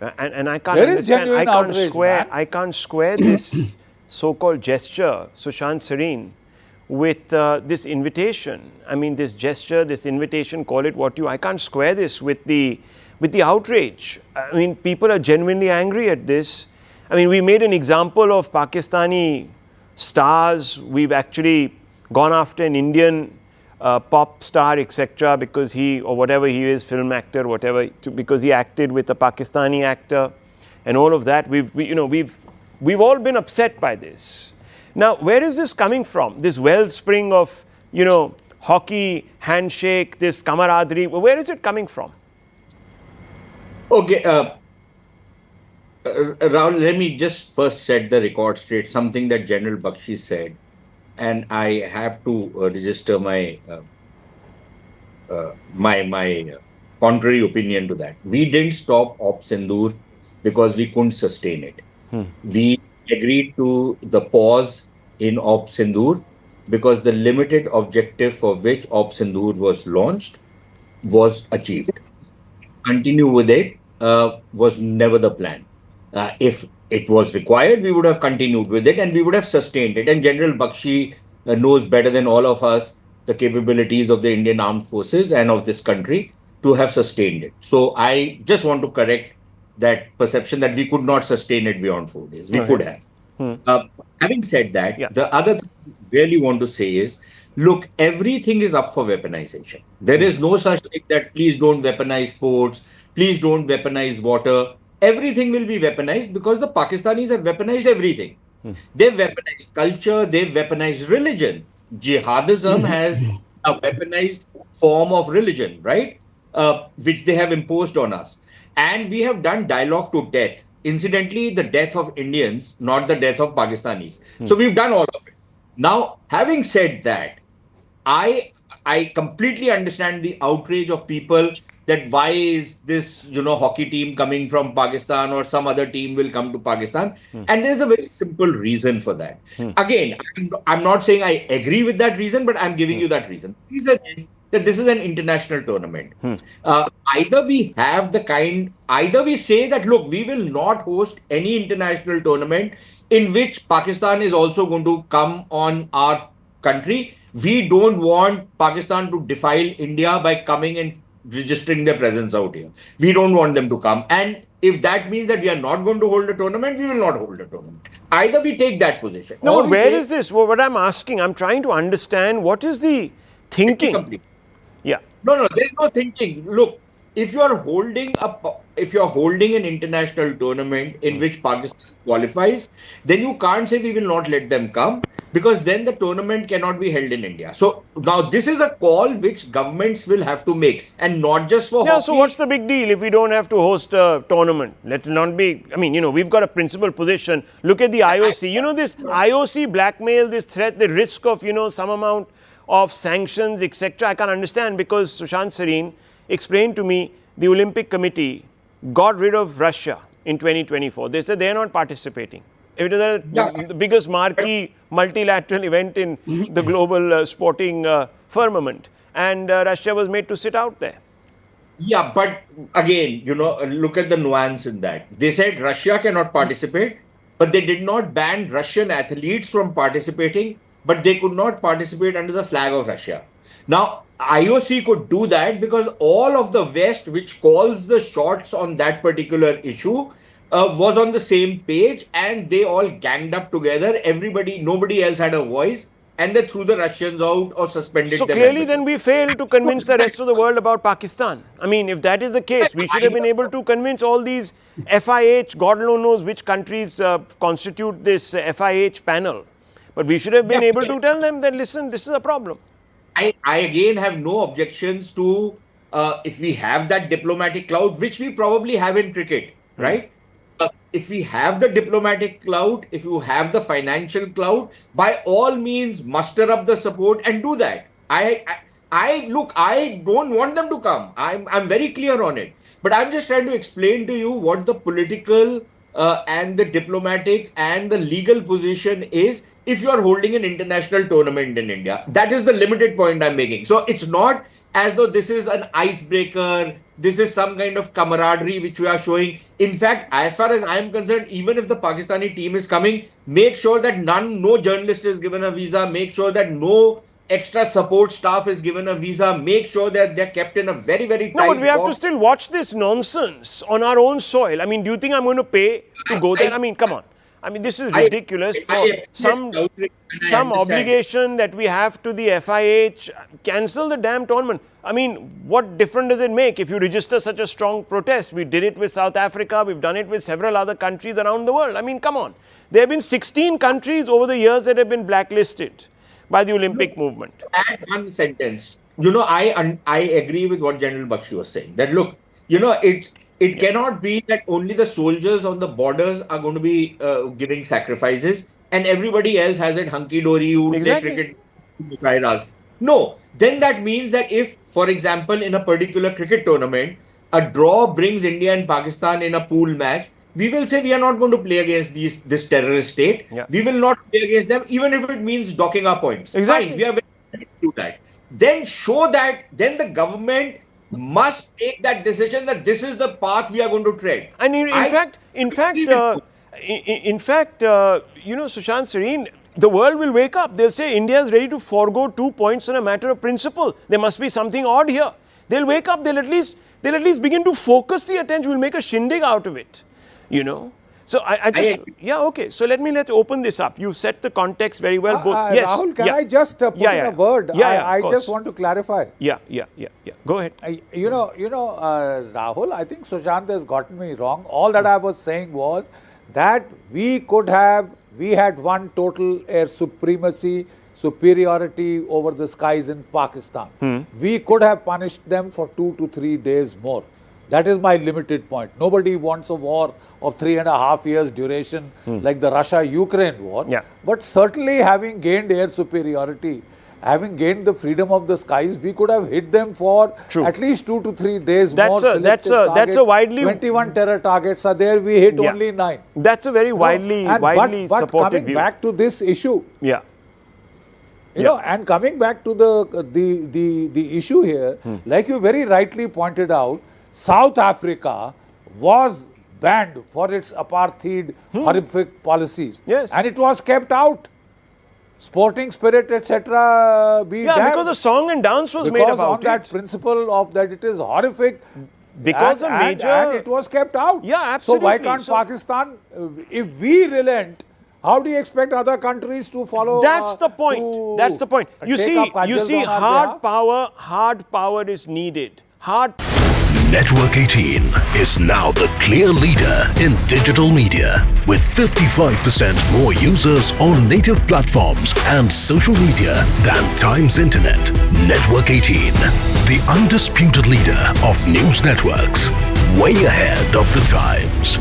And I can't There is understand, genuine outrage, man. I can't square this so-called gesture, Sushant Sareen, with this invitation. I mean, this gesture, this invitation, call it what you, I can't square this with the outrage. I mean, people are genuinely angry at this. I mean, we made an example of Pakistani stars. We've actually gone after an Indian pop star, etc., because he, or whatever he is, film actor, whatever, because he acted with a Pakistani actor, and all of that. We've all been upset by this. Now, where is this coming from? This wellspring of, hockey, handshake, this camaraderie. Where is it coming from? Okay, Rahul, let me just first set the record straight. Something that General Bakshi said, and I have to register my contrary opinion to that. We didn't stop Op Sindoor because we couldn't sustain it. We agreed to the pause in Op Sindoor because the limited objective for which Op Sindoor was launched was achieved. Continue with it was never the plan. If it was required, we would have continued with it and we would have sustained it. And General Bakshi knows better than all of us the capabilities of the Indian Armed Forces and of this country to have sustained it. So I just want to correct that perception that we could not sustain it beyond 4 days. We could have. Having said that, the other thing I really want to say is, look, everything is up for weaponization. There is no such thing that please don't weaponize ports, please don't weaponize water. Everything will be weaponized because the Pakistanis have weaponized everything. They've weaponized culture, they've weaponized religion. Jihadism has a weaponized form of religion, right? Which they have imposed on us. And we have done dialogue to death. Incidentally, the death of Indians, not the death of Pakistanis. So we've done all of it. Now, having said that, I completely understand the outrage of people that why is this, hockey team coming from Pakistan or some other team will come to Pakistan. And there's a very simple reason for that. Again, I'm not saying I agree with that reason, but I'm giving you that reason. The reason is that this is an international tournament. Either we say that, look, we will not host any international tournament in which Pakistan is also going to come on our country. We don't want Pakistan to defile India by coming and registering their presence out here. We don't want them to come. And if that means that we are not going to hold a tournament, we will not hold a tournament. Either we take that position. No, but where is this? Well, what I'm asking, I'm trying to understand what is the thinking. Yeah. No, there's no thinking. Look, if you are holding an international tournament in which Pakistan qualifies, then you can't say we will not let them come, because then the tournament cannot be held in India. So now this is a call which governments will have to make, and not just for hockey. So what's the big deal if we don't have to host a tournament? Let it not be. I mean, we've got a principled position. Look at the IOC. This IOC blackmail, this threat, the risk of, some amount of sanctions, etc. I can't understand, because Sushant Sareen explained to me the Olympic Committee got rid of Russia in 2024. They said they're not participating. It is the biggest marquee multilateral event in the global sporting firmament. And Russia was made to sit out there. Yeah, but again, look at the nuance in that. They said Russia cannot participate, but they did not ban Russian athletes from participating, but they could not participate under the flag of Russia. Now, IOC could do that because all of the West, which calls the shots on that particular issue, was on the same page, and they all ganged up together. Nobody else had a voice, and they threw the Russians out or suspended them. So clearly then we failed to convince the rest of the world about Pakistan. I mean, if that is the case, we should have been able to convince all these FIH, God knows which countries constitute this FIH panel. But we should have been able to tell them that, listen, this is a problem. I again have no objections to if we have that diplomatic clout, which we probably have in cricket, right? If we have the diplomatic clout, if you have the financial clout, by all means, muster up the support and do that. I don't want them to come. I'm very clear on it. But I'm just trying to explain to you what the political and the diplomatic and the legal position is if you are holding an international tournament in India. That is the limited point I'm making. So it's not as though this is an icebreaker, this is some kind of camaraderie which we are showing. In fact, as far as I'm concerned, even if the Pakistani team is coming, make sure that no journalist is given a visa, make sure that no extra support staff is given a visa, make sure that they're kept in a very, very tight No, but we have to box. still watch this nonsense on our own soil. I mean, do you think I'm going to pay to go there? I mean, come on. I mean, this is ridiculous for some obligation that we have to the FIH. Cancel the damn tournament. I mean, what difference does it make if you register such a strong protest? We did it with South Africa. We've done it with several other countries around the world. I mean, come on. There have been 16 countries over the years that have been blacklisted by the Olympic movement. Add one sentence. I agree with what General Bakshi was saying. That look, it cannot be that only the soldiers on the borders are going to be giving sacrifices and everybody else has it hunky-dory, who Exactly. play cricket. No, then that means that if, for example, in a particular cricket tournament, a draw brings India and Pakistan in a pool match, we will say we are not going to play against this terrorist state. Yeah. We will not play against them, even if it means docking our points. Exactly. Fine, we are very happy to do that. Then show that, then the government must take that decision that this is the path we are going to tread. And in fact, Sushant Serene, the world will wake up. They'll say India is ready to forego 2 points on a matter of principle. There must be something odd here. They'll wake up. They'll at least begin to focus the attention. We'll make a shindig out of it. So okay. So let's open this up. You set the context very well. Both. Yes. Rahul, can I just put in a word? I just want to clarify. Yeah. Go ahead. Rahul, I think Sushant has gotten me wrong. All that I was saying was that we had one total air superiority over the skies in Pakistan. We could have punished them for 2 to 3 days more. That is my limited point. Nobody wants a war of 3.5 years duration like the Russia-Ukraine war. Yeah. But certainly having gained air superiority, having gained the freedom of the skies, we could have hit them for at least 2 to 3 days more. That's a widely 21 terror targets are there. We hit only 9. That's a very widely but supported coming view. back to this issue. And coming back to the issue here, like you very rightly pointed out, South Africa was banned for its apartheid horrific policies. Yes. And it was kept out. Sporting spirit, etc. Because the song and dance was made about on that principle of that it is horrific. Because and it was kept out. Yeah, absolutely. So why can't Pakistan, if we relent, how do you expect other countries to follow? That's the point. That's the point. You see, hard power is needed. Network 18 is now the clear leader in digital media with 55% more users on native platforms and social media than Times Internet. Network 18, the undisputed leader of news networks, way ahead of the times.